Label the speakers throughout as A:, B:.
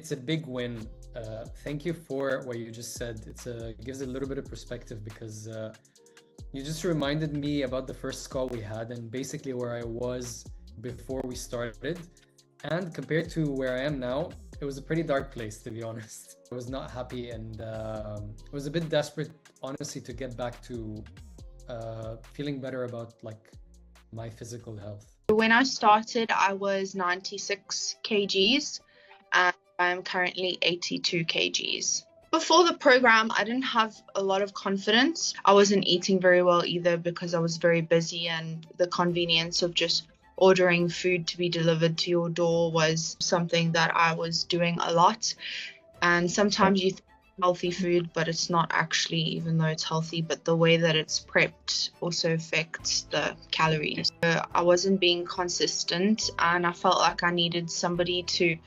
A: it's a big win. Thank you for what you just said. It gives a little bit of perspective because you just reminded me about the first call we had and basically where I was before we started. And compared to where I am now, it was a pretty dark place, to be honest. I was not happy and I was a bit desperate, honestly, to get back to feeling better about like my physical health.
B: When I started, I was 96 kgs and I'm currently 82 kgs. Before the program, I didn't have a lot of confidence. I wasn't eating very well either because I was very busy, and the convenience of just ordering food to be delivered to your door was something that I was doing a lot. And sometimes you think healthy food, but it's not actually, even though it's healthy, but the way that it's prepped also affects the calories. So I wasn't being consistent and I felt like I needed somebody to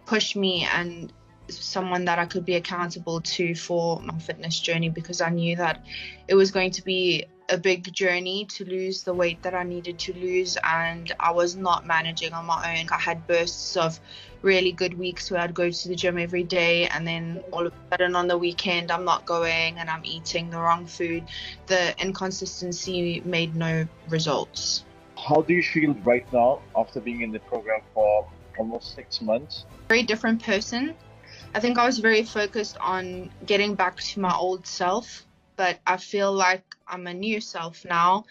B: push me and someone that I could be accountable to for my fitness journey, because I knew that it was going to be a big journey to lose the weight that I needed to lose, and I was not managing on my own. I had bursts of really good weeks where I'd go to the gym every day, and then all of a sudden on the weekend I'm not going and I'm eating the wrong food. The inconsistency made no results.
C: How do you feel right now after being in the program for almost 6 months?
B: Very different person. I think I was very focused on getting back to my old self, but I feel like I'm a new self now,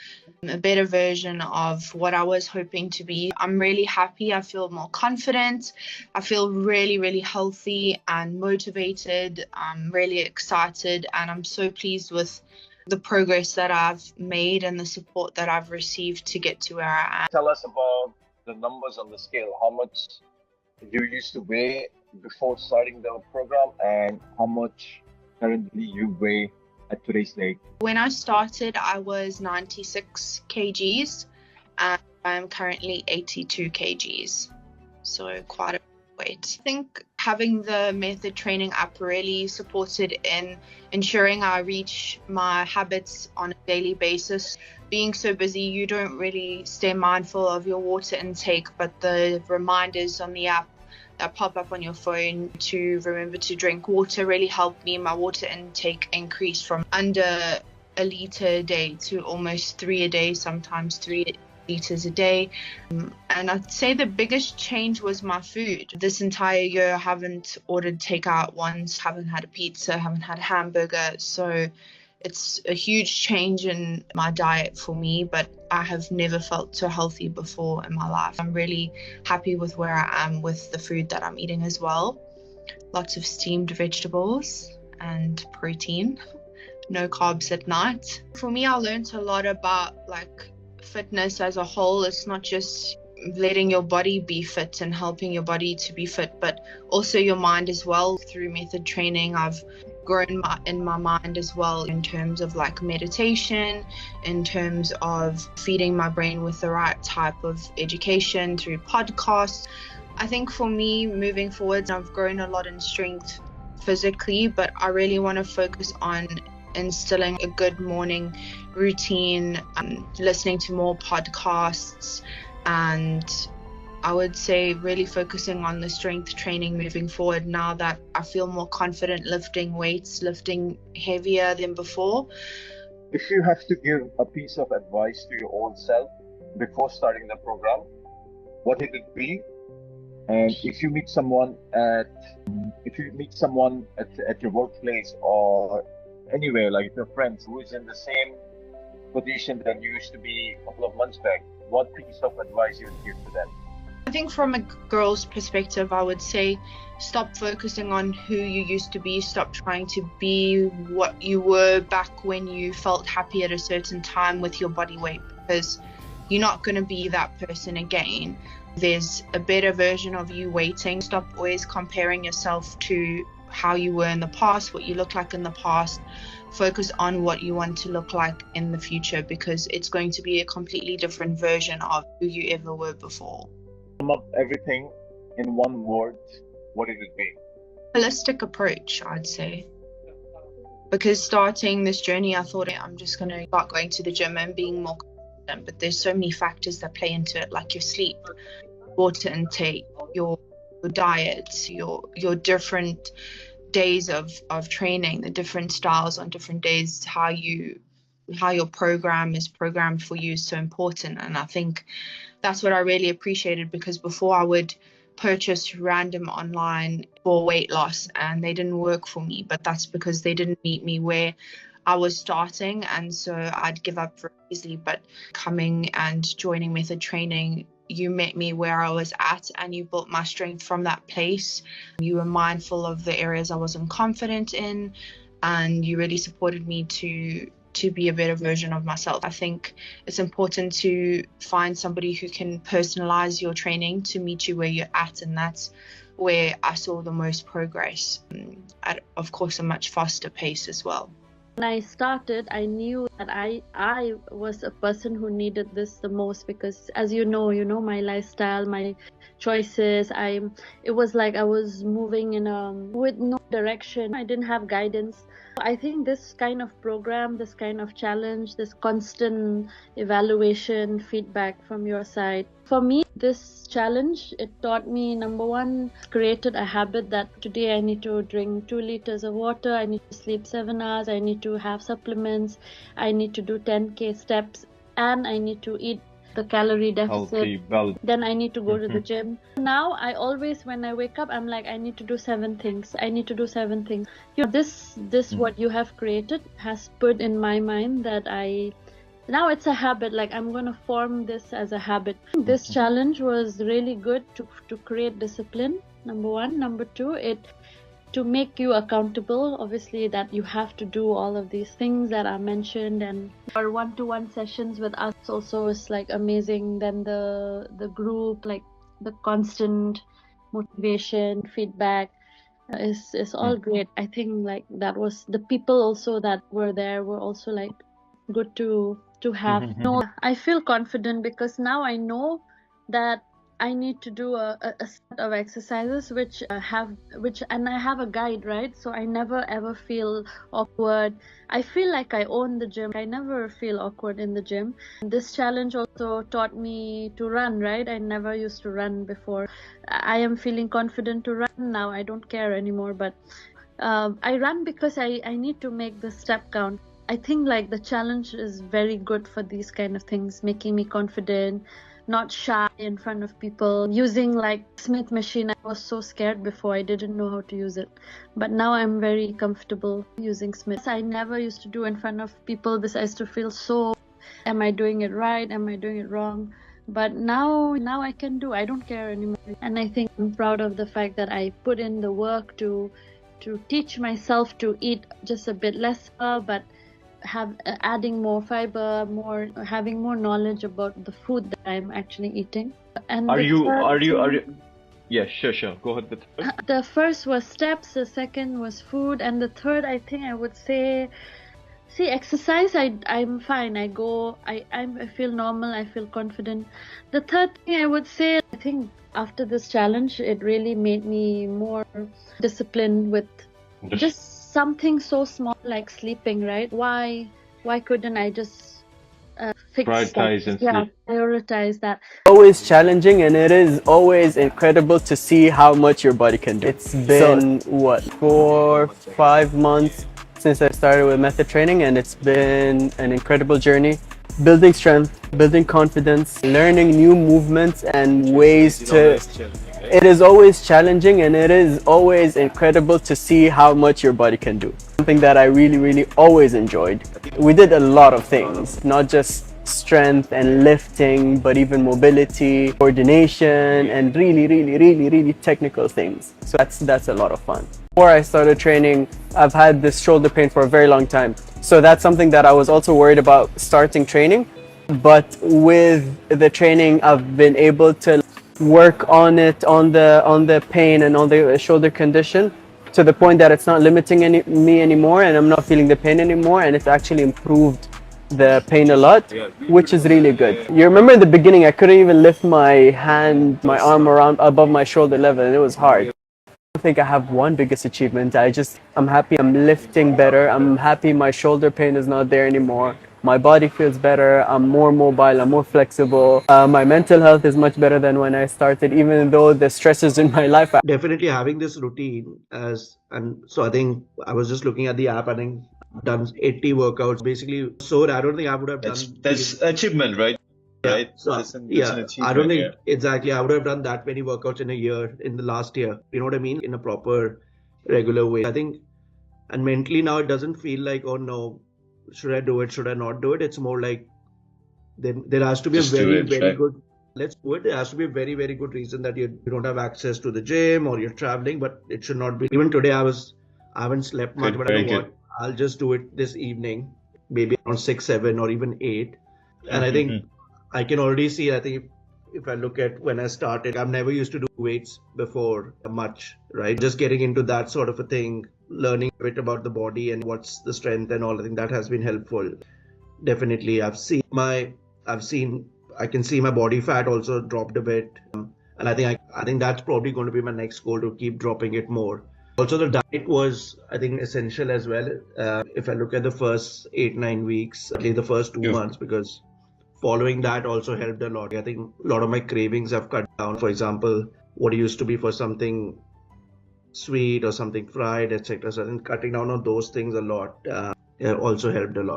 B: a better version of what I was hoping to be. I'm really happy. I feel more confident. I feel really, really healthy and motivated. I'm really excited, and I'm so pleased with the progress that I've made and the support that I've received to get to where I am.
C: Tell us about the numbers on the scale. How much you used to weigh before starting the program and how much currently you weigh at today's date?
B: When I started, I was 96 kgs and I'm currently 82 kgs, so quite a weight. I think having the Method training app really supported in ensuring I reach my habits on a daily basis. Being so busy, you don't really stay mindful of your water intake, but the reminders on the app that pop up on your phone to remember to drink water really helped me. My water intake increased from under a litre a day to almost 3 a day, sometimes 3 litres a day. And I'd say the biggest change was my food. This entire year I haven't ordered takeout once, haven't had a pizza, haven't had a hamburger, so it's a huge change in my diet for me, but I have never felt so healthy before in my life. I'm really happy with where I am with the food that I'm eating as well. Lots of steamed vegetables and protein, no carbs at night. For me, I learned a lot about like fitness as a whole. It's not just letting your body be fit and helping your body to be fit, but also your mind as well. Through Method training, I've grown in my mind as well, in terms of like meditation, in terms of feeding my brain with the right type of education through podcasts. I think for me, moving forward, I've grown a lot in strength physically, but I really want to focus on instilling a good morning routine, listening to more podcasts, and I would say really focusing on the strength training moving forward now that I feel more confident lifting weights, lifting heavier than before.
C: If you have to give a piece of advice to your old self before starting the program, what would it be? And if you meet someone at your workplace or anywhere, like your friends who is in the same position that you used to be a couple of months back, what piece of advice you would give to them?
B: I think from a girl's perspective, I would say stop focusing on who you used to be. Stop trying to be what you were back when you felt happy at a certain time with your body weight, because you're not going to be that person again. There's a better version of you waiting. Stop always comparing yourself to how you were in the past, what you looked like in the past. Focus on what you want to look like in the future, because it's going to be a completely different version of who you ever were before.
C: Sum up everything in one word, what would it be?
B: Holistic approach, I'd say. Because starting this journey, I thought I'm just going to start going to the gym and being more consistent, but there's so many factors that play into it, like your sleep, water intake, your diet, your different days of training, the different styles on different days, how your program is programmed for you is so important. And I think that's what I really appreciated, because before I would purchase random online for weight loss and they didn't work for me, but that's because they didn't meet me where I was starting, and so I'd give up very easily. But coming and joining Method Training, you met me where I was at and you built my strength from that place. You were mindful of the areas I wasn't confident in, and you really supported me to be a better version of myself. I think it's important to find somebody who can personalize your training to meet you where you're at, and that's where I saw the most progress, at, of course, a much faster pace as well.
D: When I started, I knew that I was a person who needed this the most, because as you know my lifestyle, my choices, it was like I was moving in with no direction. I didn't have guidance. I think this kind of program, this kind of challenge, this constant evaluation, feedback from your side, for me, this challenge, it taught me, number one, created a habit that today I need to drink 2 liters of water, I need to sleep 7 hours, I need to have supplements, I need to do 10K steps, and I need to eat the calorie deficit. Then I need to go to the gym. Now I always, when I wake up, I'm like, I need to do 7 things. I need to do 7 things. This what you have created has put in my mind that now it's a habit. Like, I'm going to form this as a habit. This challenge was really good to create discipline, number one. Number two, to make you accountable, obviously, that you have to do all of these things that are mentioned. And our one-to-one sessions with us also is like amazing. Then the group, like the constant motivation, feedback is all great. I think like that was, the people also that were there were also like good to have. No, I feel confident because now I know that I need to do a set of exercises which and I have a guide, right? So I never ever feel awkward. I feel like I own the gym. I never feel awkward in the gym. This challenge also taught me to run, right? I never used to run before. I am feeling confident to run now. I don't care anymore, but I run because I need to make the step count. I think like the challenge is very good for these kind of things, making me confident, not shy in front of people. Using like Smith machine, I was so scared before. I didn't know how to use it, but now I'm very comfortable using Smith. I never used to do in front of people. This I used to feel so, am I doing it right? Am I doing it wrong? But now I can do. I don't care anymore. And I think I'm proud of the fact that I put in the work to teach myself to eat just a bit less, but adding more fiber, having more knowledge about the food that I'm actually eating. And
E: yeah, sure, go ahead.
D: The first was steps, the second was food, and the third, I think I would say, exercise. I'm fine. I go, I feel normal, I feel confident. The third thing I would say, I think after this challenge, it really made me more disciplined with just something so small like sleeping, right? Why couldn't I just fix
E: prioritize and sleep?
D: Prioritize that.
F: Always challenging, and it is always incredible to see how much your body can do. It's been 4-5 months since I started with Method Training, and it's been an incredible journey. Building strength, building confidence, learning new movements and ways to... It is always challenging, and it is always incredible to see how much your body can do. Something that I really always enjoyed. We did a lot of things, not just strength and lifting, but even mobility, coordination, and really technical things. So that's a lot of fun. Before I started training, I've had this shoulder pain for a very long time. So that's something that I was also worried about starting training. But with the training, I've been able to work on it, on the pain and on the shoulder condition, to the point that it's not limiting me anymore, and I'm not feeling the pain anymore, and it's actually improved the pain a lot, which is really good. You remember in the beginning, I couldn't even lift my arm around above my shoulder level, and it was hard. I think I have one biggest achievement. I'm happy I'm lifting better. I'm happy my shoulder pain is not there anymore. My body feels better. I'm more mobile. I'm more flexible. My mental health is much better than when I started, even though the stresses in my life.
G: Definitely having this routine and so I think I was just looking at the app. I think I've done 80 workouts basically. So I don't think I would have done.
H: That's achievement, right?
G: Yeah.
H: Right.
G: So
H: That's an
G: I don't
H: achievement,
G: think exactly I would have done that many workouts in a year in the last year. You know what I mean? In a proper, regular way. I think, and mentally now it doesn't feel like, oh no, should I do it? Should I not do it? It's more like there has to be
H: Just
G: a
H: do
G: very,
H: it,
G: very
H: right?
G: good. Let's do it. There has to be a very, very good reason that you don't have access to the gym or you're traveling, but it should not be. Even today, I haven't slept much,
H: Good,
G: but I
H: very
G: know
H: good.
G: what, I'll just do it this evening, maybe around 6, 7, or even 8. And I think I can already see. I think if I look at when I started, I've never used to do weights before much, right? Just getting into that sort of a thing, learning a bit about the body and what's the strength and all. I think that has been helpful. Definitely, I can see my body fat also dropped a bit, and I think that's probably going to be my next goal, to keep dropping it more. Also, the diet was, I think, essential as well. If I look at the first 8, 9 weeks, at least the first 2 months, because following that also helped a lot. I think a lot of my cravings have cut down. For example, what it used to be for something sweet or something fried, etc. So I think cutting down on those things a lot also helped a lot.